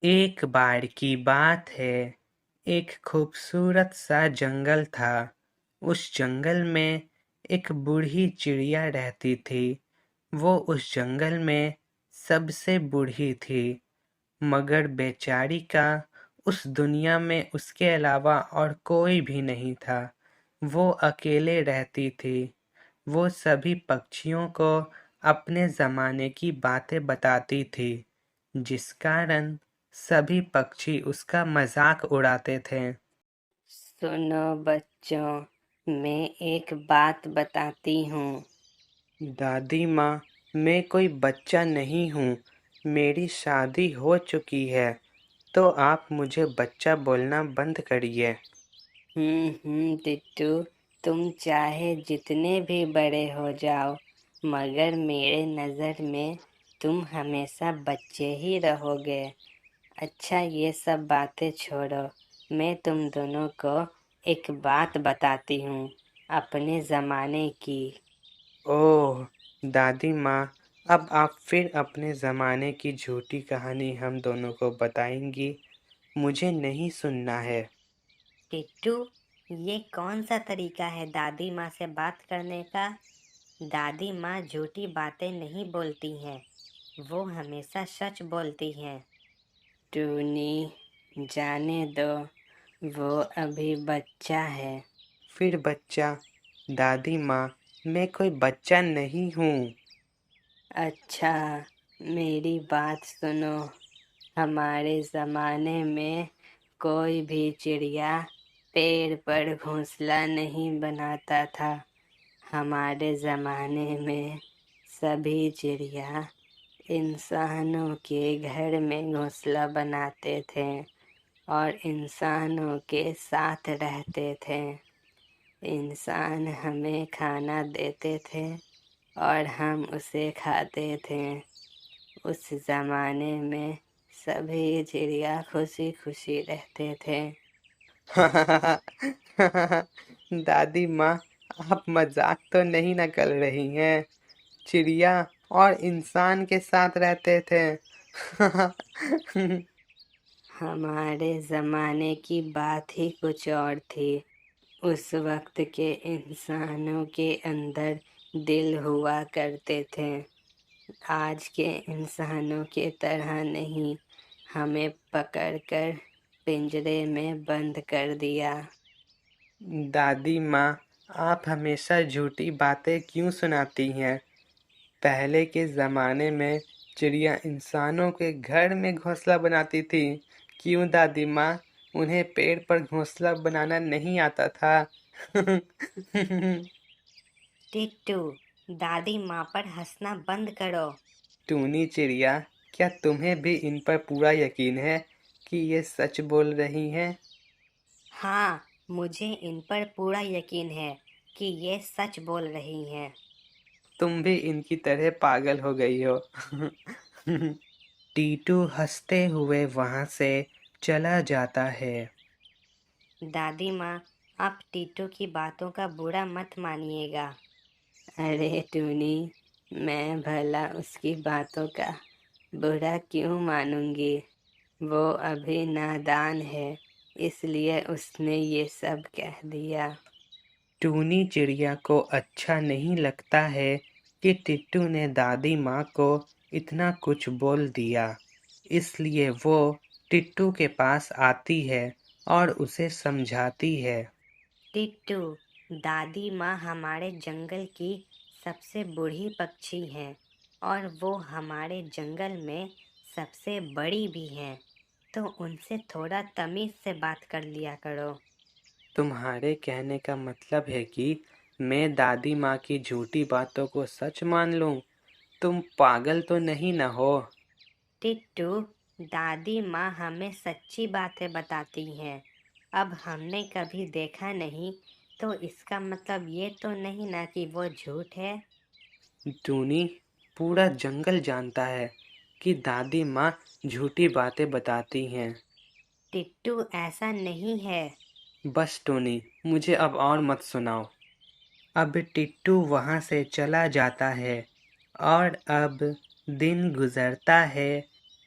एक बार की बात है, एक खूबसूरत सा जंगल था। उस जंगल में एक बूढ़ी चिड़िया रहती थी। वो उस जंगल में सबसे बूढ़ी थी, मगर बेचारी का उस दुनिया में उसके अलावा और कोई भी नहीं था। वो अकेले रहती थी। वो सभी पक्षियों को अपने ज़माने की बातें बताती थी, जिस कारण सभी पक्षी उसका मजाक उड़ाते थे। सुनो बच्चों, मैं एक बात बताती हूँ। दादी माँ, मैं कोई बच्चा नहीं हूँ। मेरी शादी हो चुकी है, तो आप मुझे बच्चा बोलना बंद करिए। टिट्टू, तुम चाहे जितने भी बड़े हो जाओ, मगर मेरे नज़र में तुम हमेशा बच्चे ही रहोगे। अच्छा, ये सब बातें छोड़ो। मैं तुम दोनों को एक बात बताती हूँ, अपने ज़माने की। ओह दादी माँ, अब आप फिर अपने ज़माने की झूठी कहानी हम दोनों को बताएंगी। मुझे नहीं सुनना है। टिट्टू, ये कौन सा तरीका है दादी माँ से बात करने का? दादी माँ झूठी बातें नहीं बोलती हैं, वो हमेशा सच बोलती हैं। टूनी, जाने दो, वो अभी बच्चा है। फिर बच्चा? दादी माँ, मैं कोई बच्चा नहीं हूँ। अच्छा, मेरी बात सुनो। हमारे ज़माने में कोई भी चिड़िया पेड़ पर घोंसला नहीं बनाता था। हमारे ज़माने में सभी चिड़िया इंसानों के घर में घोंसला बनाते थे और इंसानों के साथ रहते थे। इंसान हमें खाना देते थे और हम उसे खाते थे। उस ज़माने में सभी चिड़िया खुशी खुशी रहते थे। दादी माँ, आप मजाक तो नहीं न कर रही हैं? चिड़िया और इंसान के साथ रहते थे। हमारे ज़माने की बात ही कुछ और थी। उस वक्त के इंसानों के अंदर दिल हुआ करते थे। आज के इंसानों के तरह नहीं, हमें पकड़कर पिंजरे में बंद कर दिया। दादी माँ, आप हमेशा झूठी बातें क्यों सुनाती हैं? पहले के ज़माने में चिड़िया इंसानों के घर में घोंसला बनाती थी। क्यों दादी माँ, उन्हें पेड़ पर घोंसला बनाना नहीं आता था? टिट्टू, दादी माँ पर हंसना बंद करो। टूनी चिड़िया, क्या तुम्हें भी इन पर पूरा यकीन है कि ये सच बोल रही हैं? हाँ, मुझे इन पर पूरा यकीन है कि ये सच बोल रही हैं। तुम भी इनकी तरह पागल हो गई हो। टीटू हंसते हुए वहां से चला जाता है। दादी माँ, आप टीटू की बातों का बुरा मत मानिएगा। अरे टूनी, मैं भला उसकी बातों का बुरा क्यों मानूंगी? वो अभी नादान है, इसलिए उसने ये सब कह दिया। टूनी चिड़िया को अच्छा नहीं लगता है कि टिट्टू ने दादी माँ को इतना कुछ बोल दिया। इसलिए वो टिट्टू के पास आती है और उसे समझाती है। टिट्टू, दादी माँ हमारे जंगल की सबसे बूढ़ी पक्षी हैं और वो हमारे जंगल में सबसे बड़ी भी हैं, तो उनसे थोड़ा तमीज़ से बात कर लिया करो। तुम्हारे कहने का मतलब है कि मैं दादी माँ की झूठी बातों को सच मान लूं? तुम पागल तो नहीं न हो? टिट्टू, दादी माँ हमें सच्ची बातें बताती हैं। अब हमने कभी देखा नहीं, तो इसका मतलब ये तो नहीं ना कि वो झूठ है। टूनी, पूरा जंगल जानता है कि दादी माँ झूठी बातें बताती हैं। टिट्टू, ऐसा नहीं है। बस टोनी, मुझे अब और मत सुनाओ। अब टिट्टू वहाँ से चला जाता है और अब दिन गुजरता है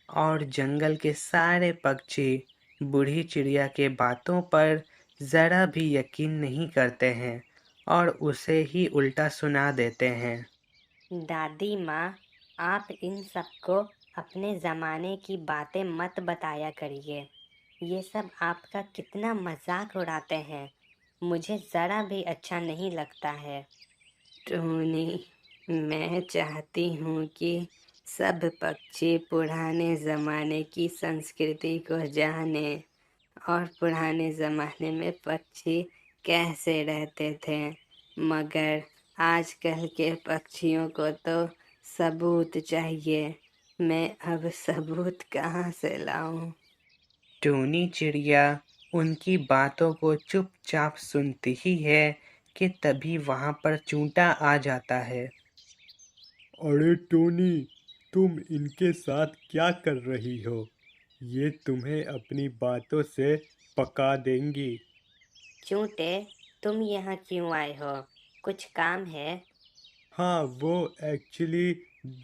और जंगल के सारे पक्षी बूढ़ी चिड़िया के बातों पर जरा भी यकीन नहीं करते हैं और उसे ही उल्टा सुना देते हैं। दादी माँ, आप इन सबको अपने ज़माने की बातें मत बताया करिए। ये सब आपका कितना मजाक उड़ाते हैं, मुझे ज़रा भी अच्छा नहीं लगता है। टोनी, मैं चाहती हूँ कि सब पक्षी पुराने ज़माने की संस्कृति को जाने और पुराने ज़माने में पक्षी कैसे रहते थे, मगर आजकल के पक्षियों को तो सबूत चाहिए। मैं अब सबूत कहाँ से लाऊं? टूनी चिड़िया उनकी बातों को चुपचाप सुनती ही है कि तभी वहां पर चूंटा आ जाता है। अरे टोनी, तुम इनके साथ क्या कर रही हो? ये तुम्हें अपनी बातों से पका देंगी। चूंटे, तुम यहाँ क्यों आए हो? कुछ काम है? हाँ, वो एक्चुअली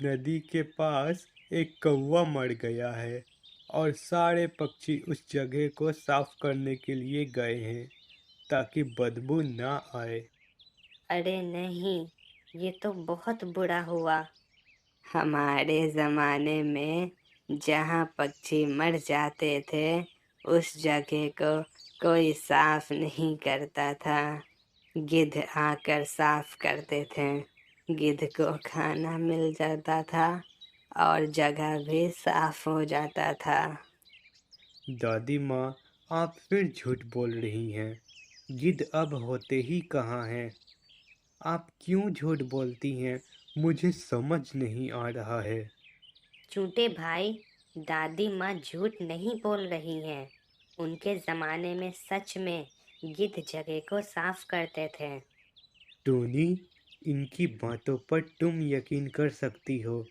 नदी के पास एक कौवा मर गया है और सारे पक्षी उस जगह को साफ करने के लिए गए हैं ताकि बदबू ना आए। अरे नहीं, ये तो बहुत बुरा हुआ। हमारे ज़माने में जहाँ पक्षी मर जाते थे उस जगह को कोई साफ नहीं करता था। गिद्ध आकर साफ करते थे। गिद्ध को खाना मिल जाता था और जगह भी साफ हो जाता था। दादी माँ, आप फिर झूठ बोल रही हैं। गिद्ध अब होते ही कहाँ हैं? आप क्यों झूठ बोलती हैं? मुझे समझ नहीं आ रहा है। चूंटे भाई, दादी माँ झूठ नहीं बोल रही हैं। उनके ज़माने में सच में गिद्ध जगह को साफ करते थे। टोनी, इनकी बातों पर तुम यकीन कर सकती हो,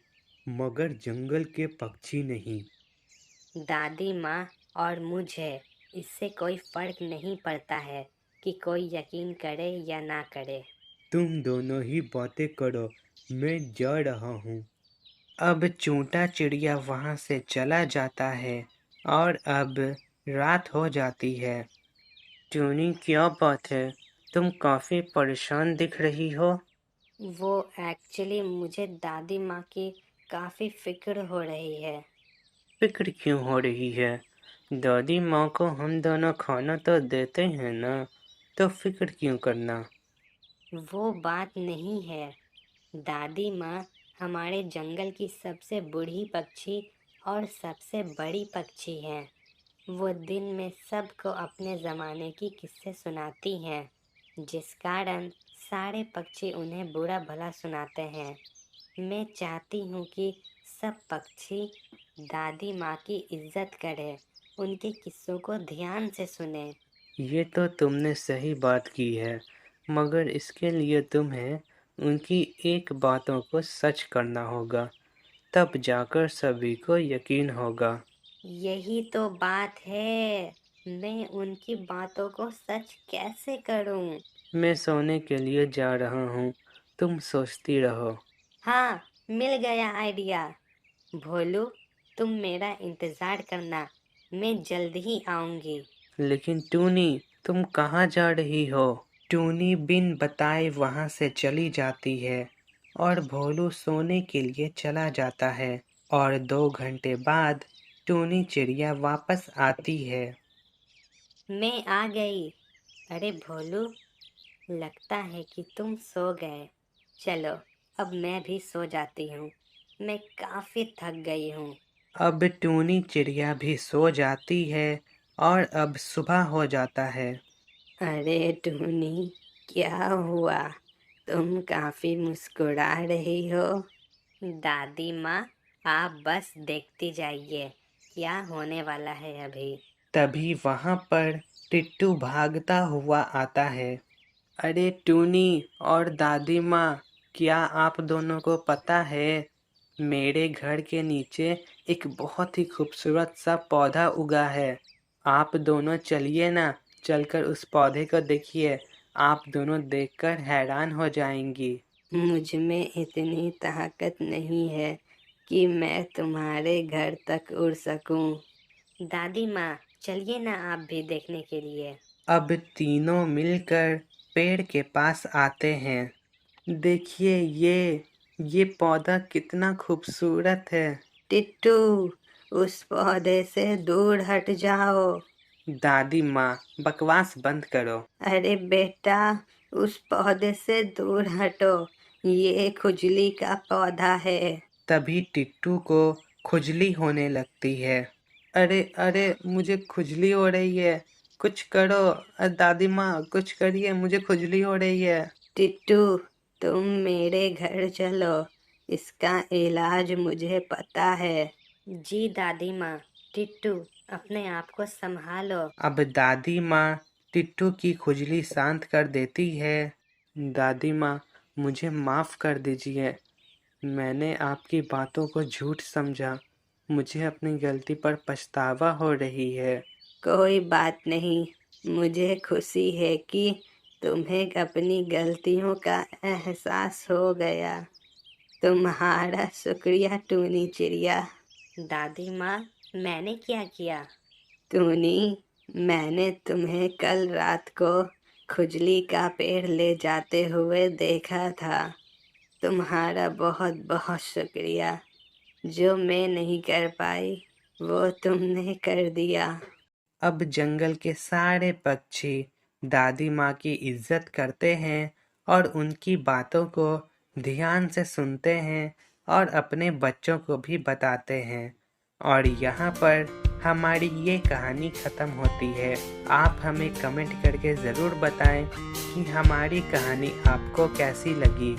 मगर जंगल के पक्षी नहीं। दादी माँ और मुझे इससे कोई फर्क नहीं पड़ता है कि कोई यकीन करे या ना करे। तुम दोनों ही बातें करो, मैं जा रहा हूँ। अब चूंटा चिड़िया वहां से चला जाता है और अब रात हो जाती है। टूनी, क्या बात है? तुम काफी परेशान दिख रही हो। वो एक्चुअली मुझे दादी माँ की काफ़ी फिक्र हो रही है। फिक्र क्यों हो रही है? दादी माँ को हम दोनों खाना तो देते हैं ना, तो फिक्र क्यों करना? वो बात नहीं है। दादी माँ हमारे जंगल की सबसे बूढ़ी पक्षी और सबसे बड़ी पक्षी हैं। वो दिन में सबको अपने ज़माने की किस्से सुनाती हैं, जिस कारण सारे पक्षी उन्हें बुरा भला सुनाते हैं। मैं चाहती हूँ कि सब पक्षी दादी माँ की इज्जत करें, उनके किस्सों को ध्यान से सुने। ये तो तुमने सही बात की है, मगर इसके लिए तुम्हें उनकी एक बातों को सच करना होगा, तब जाकर सभी को यकीन होगा। यही तो बात है, मैं उनकी बातों को सच कैसे करूं? मैं सोने के लिए जा रहा हूँ, तुम सोचती रहो। हाँ, मिल गया आइडिया। भोलू, तुम मेरा इंतज़ार करना, मैं जल्द ही आऊंगी। लेकिन टूनी, तुम कहाँ जा रही हो? टूनी बिन बताए वहां से चली जाती है और भोलू सोने के लिए चला जाता है और 2 घंटे बाद टूनी चिड़िया वापस आती है। मैं आ गई। अरे भोलू, लगता है कि तुम सो गए। चलो, अब मैं भी सो जाती हूँ। मैं काफ़ी थक गई हूँ। अब टूनी चिड़िया भी सो जाती है और अब सुबह हो जाता है। अरे टूनी, क्या हुआ? तुम काफ़ी मुस्कुरा रही हो। दादी माँ, आप बस देखती जाइए, क्या होने वाला है अभी। तभी वहां पर टिट्टू भागता हुआ आता है। अरे टूनी और दादी माँ, क्या आप दोनों को पता है, मेरे घर के नीचे एक बहुत ही खूबसूरत सा पौधा उगा है। आप दोनों चलिए ना, चलकर उस पौधे को देखिए। आप दोनों देखकर हैरान हो जाएंगी। मुझ में इतनी ताकत नहीं है कि मैं तुम्हारे घर तक उड़ सकूं। दादी माँ, चलिए ना आप भी देखने के लिए। अब तीनों मिलकर पेड़ के पास आते हैं। देखिए ये पौधा कितना खूबसूरत है। टिट्टू, उस पौधे से दूर हट जाओ। दादी माँ, बकवास बंद करो। अरे बेटा, उस पौधे से दूर हटो, ये खुजली का पौधा है। तभी टिट्टू को खुजली होने लगती है। अरे अरे, मुझे खुजली हो रही है, कुछ करो। दादी माँ, कुछ करिए, मुझे खुजली हो रही है। टिट्टू, तुम मेरे घर चलो, इसका इलाज मुझे पता है। जी दादी माँ। टिट्टू, अपने आप को संभालो। अब दादी माँ टिट्टू की खुजली शांत कर देती है। दादी माँ, मुझे माफ़ कर दीजिए, मैंने आपकी बातों को झूठ समझा। मुझे अपनी गलती पर पछतावा हो रही है। कोई बात नहीं, मुझे खुशी है कि तुम्हें अपनी गलतियों का एहसास हो गया। तुम्हारा शुक्रिया टूनी चिड़िया। दादी माँ, मैंने क्या किया? टूनी, मैंने तुम्हें कल रात को खुजली का पेड़ ले जाते हुए देखा था। तुम्हारा बहुत बहुत शुक्रिया। जो मैं नहीं कर पाई वो तुमने कर दिया। अब जंगल के सारे पक्षी दादी माँ की इज्जत करते हैं और उनकी बातों को ध्यान से सुनते हैं और अपने बच्चों को भी बताते हैं। और यहाँ पर हमारी ये कहानी ख़त्म होती है। आप हमें कमेंट करके ज़रूर बताएं कि हमारी कहानी आपको कैसी लगी।